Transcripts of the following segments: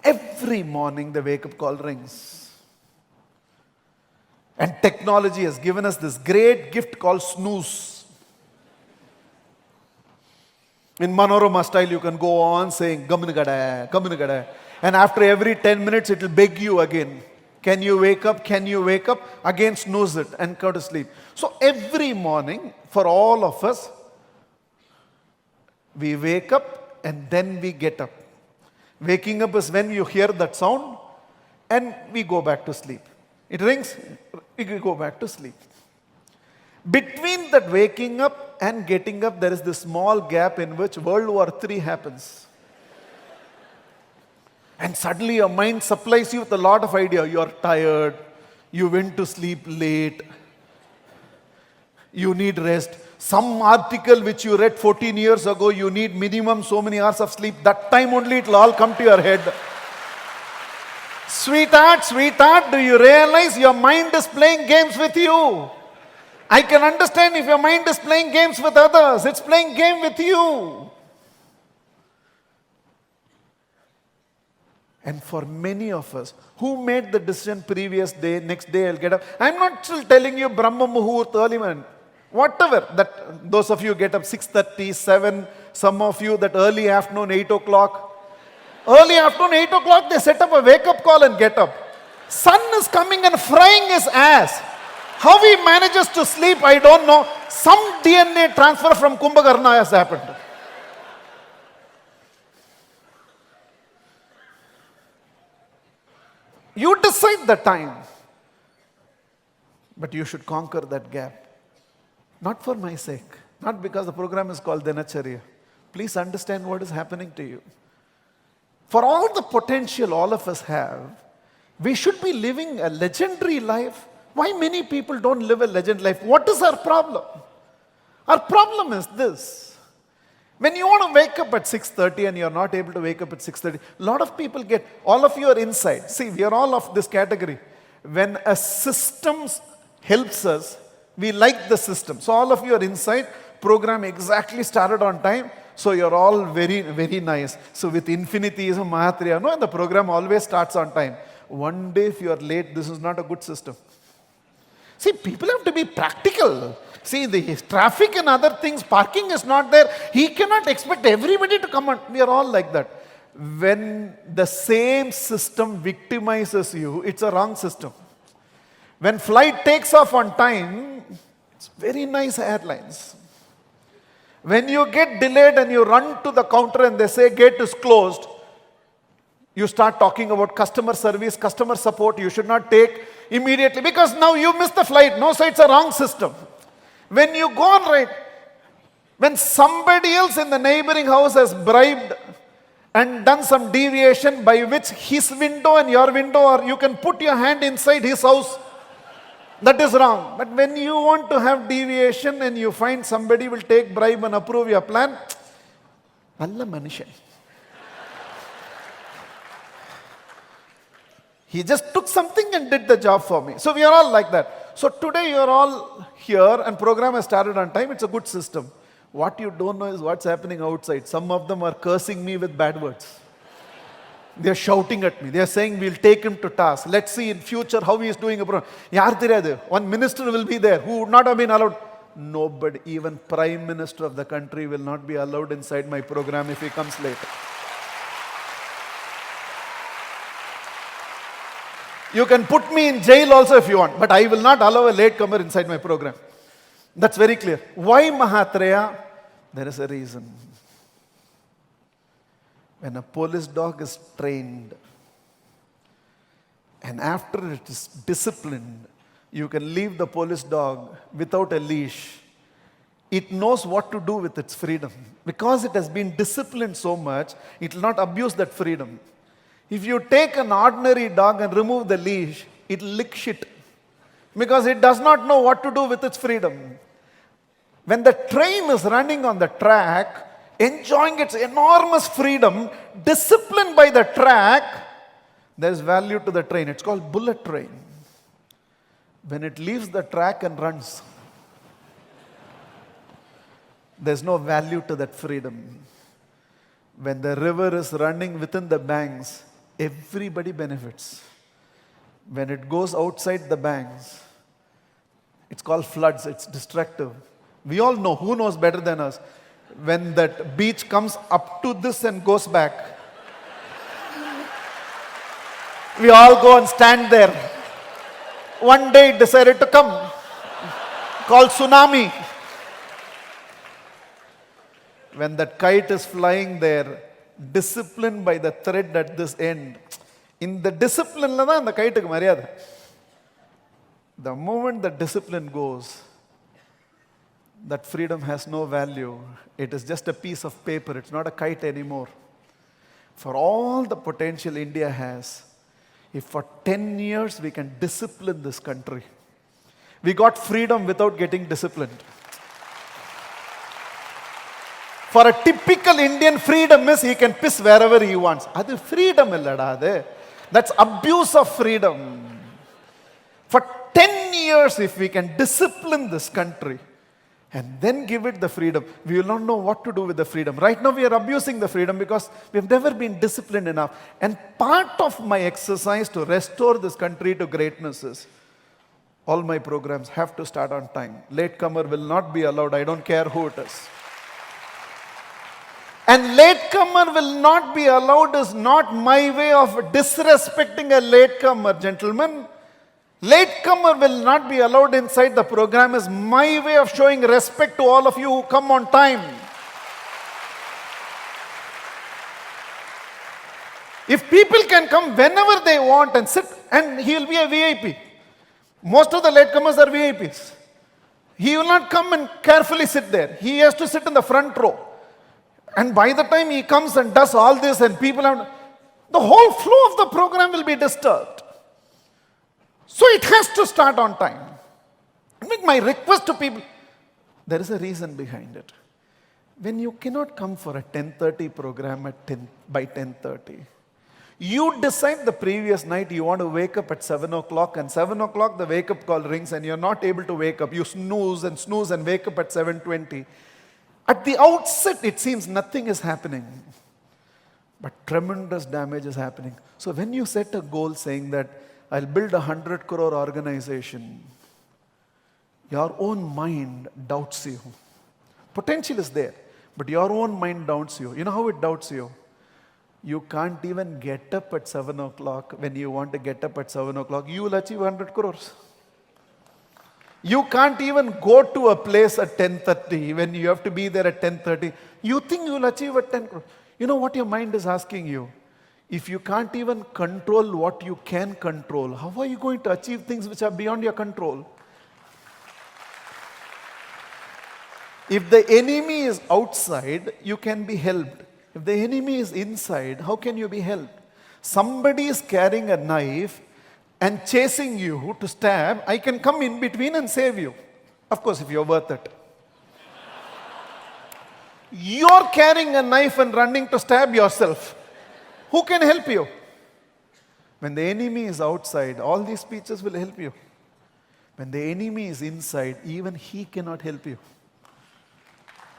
Every morning the wake-up call rings. And technology has given us this great gift called snooze. In Manorama style, you can go on saying, Gamanagada, Gamanagada. And after every 10 minutes, it will beg you again. Can you wake up? Can you wake up? Again, snooze it and go to sleep. So every morning, for all of us, we wake up and then we get up. Waking up is when you hear that sound and we go back to sleep. It rings, we go back to sleep. Between that waking up and getting up, there is this small gap in which World War III happens. And suddenly your mind supplies you with a lot of idea. You are tired, you went to sleep late, you need rest. Some article which you read 14 years ago, you need minimum so many hours of sleep. That time only it will all come to your head. Sweetheart, sweetheart, do you realize your mind is playing games with you? I can understand if your mind is playing games with others. It's playing game with you. And for many of us, who made the decision previous day, next day I'll get up. I'm not still telling you Brahma Muhurt, early man. Whatever, that those of you get up 6:30, 7, some of you that early afternoon, 8 o'clock. Early afternoon, 8 o'clock, they set up a wake-up call and get up. Sun is coming and frying his ass. How he manages to sleep, I don't know. Some DNA transfer from Kumbhakarna has happened. You decide the time. But you should conquer that gap. Not for my sake. Not because the program is called Dinacharya. Please understand what is happening to you. For all the potential all of us have, we should be living a legendary life. Why many people don't live a legend life? What is our problem? Our problem is this. When you want to wake up at 6:30 and you're not able to wake up at 6:30, a lot of people get, all of you are inside. See, we are all of this category. When a system helps us, we like the system. So all of you are inside. Program exactly started on time. So you're all very, very nice. So with infinitheism, Mahatria, no, the program always starts on time. One day if you are late, this is not a good system. See, people have to be practical. See, the traffic and other things, parking is not there. He cannot expect everybody to come on. We are all like that. When the same system victimizes you, it's a wrong system. When flight takes off on time, it's very nice airlines. When you get delayed and you run to the counter and they say gate is closed, you start talking about customer service, customer support. You should not take immediately because now you missed the flight. No, so it's a wrong system. When you go on right, when somebody else in the neighboring house has bribed and done some deviation by which his window and your window, or you can put your hand inside his house, that is wrong. But when you want to have deviation and you find somebody will take bribe and approve your plan, Alla Manishan. He just took something and did the job for me. So we are all like that. So today you are all here and program has started on time. It's a good system. What you don't know is what's happening outside. Some of them are cursing me with bad words. They are shouting at me. They are saying we'll take him to task. Let's see in future how he is doing a program. One minister will be there who would not have been allowed. Nobody, even Prime Minister of the country will not be allowed inside my program if he comes late. You can put me in jail also if you want, but I will not allow a latecomer inside my program. That's very clear. Why Mahatria? There is a reason. When a police dog is trained and after it is disciplined, you can leave the police dog without a leash. It knows what to do with its freedom. Because it has been disciplined so much, it will not abuse that freedom. If you take an ordinary dog and remove the leash, it will lick shit. Because it does not know what to do with its freedom. When the train is running on the track, enjoying its enormous freedom, disciplined by the track, there is value to the train. It's called bullet train. When it leaves the track and runs, there's no value to that freedom. When the river is running within the banks, everybody benefits. When it goes outside the banks, it's called floods, it's destructive. We all know, who knows better than us? When that beach comes up to this and goes back, we all go and stand there. One day it decided to come, called tsunami. When that kite is flying there, disciplined by the thread at this end, in the discipline la dhaan the kite ku mariyadha. The moment the discipline goes, that freedom has no value. It is just a piece of paper. It's not a kite anymore. For all the potential India has, if for 10 years we can discipline this country, we got freedom without getting disciplined. For a typical Indian, freedom is he can piss wherever he wants. That's freedom illada. That's abuse of freedom. For 10 years, if we can discipline this country and then give it the freedom, we will not know what to do with the freedom. Right now, we are abusing the freedom because we have never been disciplined enough. And part of my exercise to restore this country to greatness is all my programs have to start on time. Latecomer will not be allowed. I don't care who it is. And latecomer will not be allowed is not my way of disrespecting a latecomer, gentlemen. Latecomer will not be allowed inside the program is my way of showing respect to all of you who come on time. If people can come whenever they want and sit, and he will be a VIP. Most of the latecomers are VIPs. He will not come and carefully sit there. He has to sit in the front row. And by the time he comes and does all this and people have, the whole flow of the program will be disturbed. So it has to start on time. My request to people, there is a reason behind it. When you cannot come for a 10:30 program by 10:30, you decide the previous night you want to wake up at 7 o'clock, and 7 o'clock the wake-up call rings and you're not able to wake up. You snooze and wake up at 7:20. At the outset, it seems nothing is happening, but tremendous damage is happening. So when you set a goal saying that I'll build a 100 crore organization, your own mind doubts you. Potential is there, but your own mind doubts you. You know how it doubts you? You can't even get up at 7 o'clock when you want to get up at 7 o'clock. You will achieve 100 crores. You can't even go to a place at 10:30 when you have to be there at 10:30. You think you will achieve at 10 crores. You know what your mind is asking you? If you can't even control what you can control, how are you going to achieve things which are beyond your control? If the enemy is outside, you can be helped. If the enemy is inside, how can you be helped? Somebody is carrying a knife and chasing you to stab. I can come in between and save you. Of course, if you're worth it. You're carrying a knife and running to stab yourself. Who can help you? When the enemy is outside, all these speeches will help you. When the enemy is inside, even he cannot help you.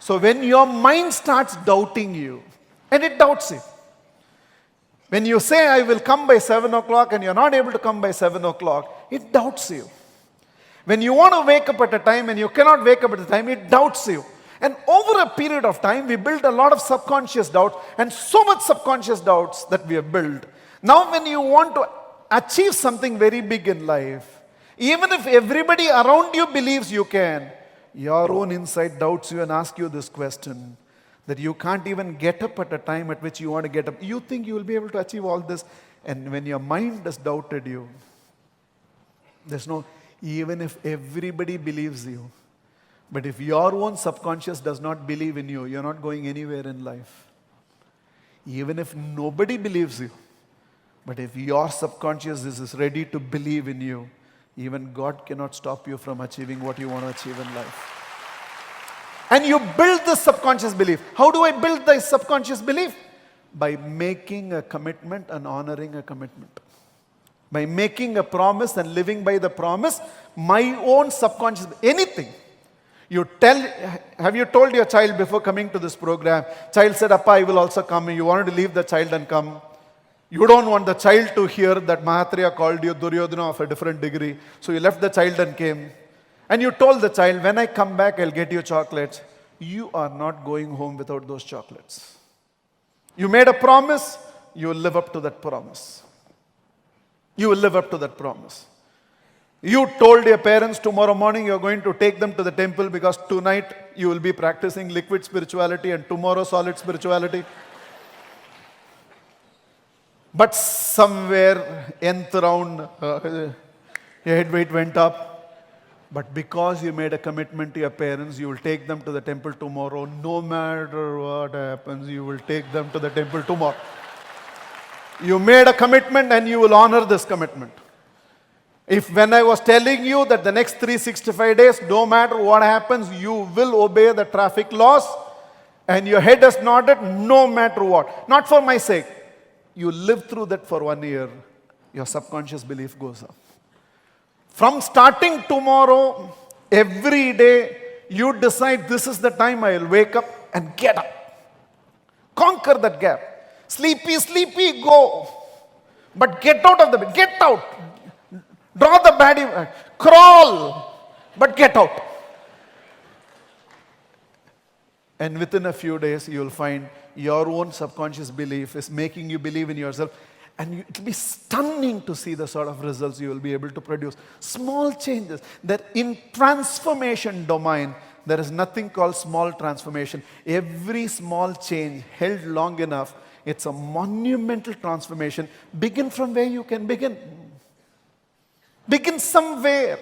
So when your mind starts doubting you, and it doubts you, when you say, I will come by 7 o'clock and you're not able to come by 7 o'clock, it doubts you. When you want to wake up at a time and you cannot wake up at a time, it doubts you. And over a period of time, we build a lot of subconscious doubts, and so much subconscious doubts that we have built. Now when you want to achieve something very big in life, even if everybody around you believes you can, your own inside doubts you and asks you this question, that you can't even get up at a time at which you want to get up. You think you will be able to achieve all this, and when your mind has doubted you, there's no, even if everybody believes you, but if your own subconscious does not believe in you, you're not going anywhere in life. Even if nobody believes you, but if your subconscious is ready to believe in you, even God cannot stop you from achieving what you want to achieve in life. And you build this subconscious belief. How do I build this subconscious belief? By making a commitment and honoring a commitment. By making a promise and living by the promise, my own subconscious, anything. You tell, have you told your child before coming to this program, child said, Appa, I will also come. You wanted to leave the child and come. You don't want the child to hear that Mahatria called you Duryodhana of a different degree. So you left the child and came. And you told the child, when I come back, I'll get you chocolates. You are not going home without those chocolates. You made a promise, you will live up to that promise. You will live up to that promise. You told your parents tomorrow morning you're going to take them to the temple because tonight you will be practicing liquid spirituality and tomorrow solid spirituality. But somewhere, nth round, your head weight went up. But because you made a commitment to your parents, you will take them to the temple tomorrow. No matter what happens, you will take them to the temple tomorrow. You made a commitment and you will honor this commitment. If when I was telling you that the next 365 days, no matter what happens, you will obey the traffic laws, and your head has nodded, no matter what. Not for my sake. You live through that for 1 year, your subconscious belief goes up. From starting tomorrow, every day, you decide this is the time I will wake up and get up. Conquer that gap. Sleepy, sleepy, go. But get out of the bed. Get out. Draw the body. Crawl. But get out. And within a few days, you will find your own subconscious belief is making you believe in yourself. And it will be stunning to see the sort of results you will be able to produce. Small changes. That in transformation domain, there is nothing called small transformation. Every small change held long enough, it's a monumental transformation. Begin from where you can begin. Begin somewhere.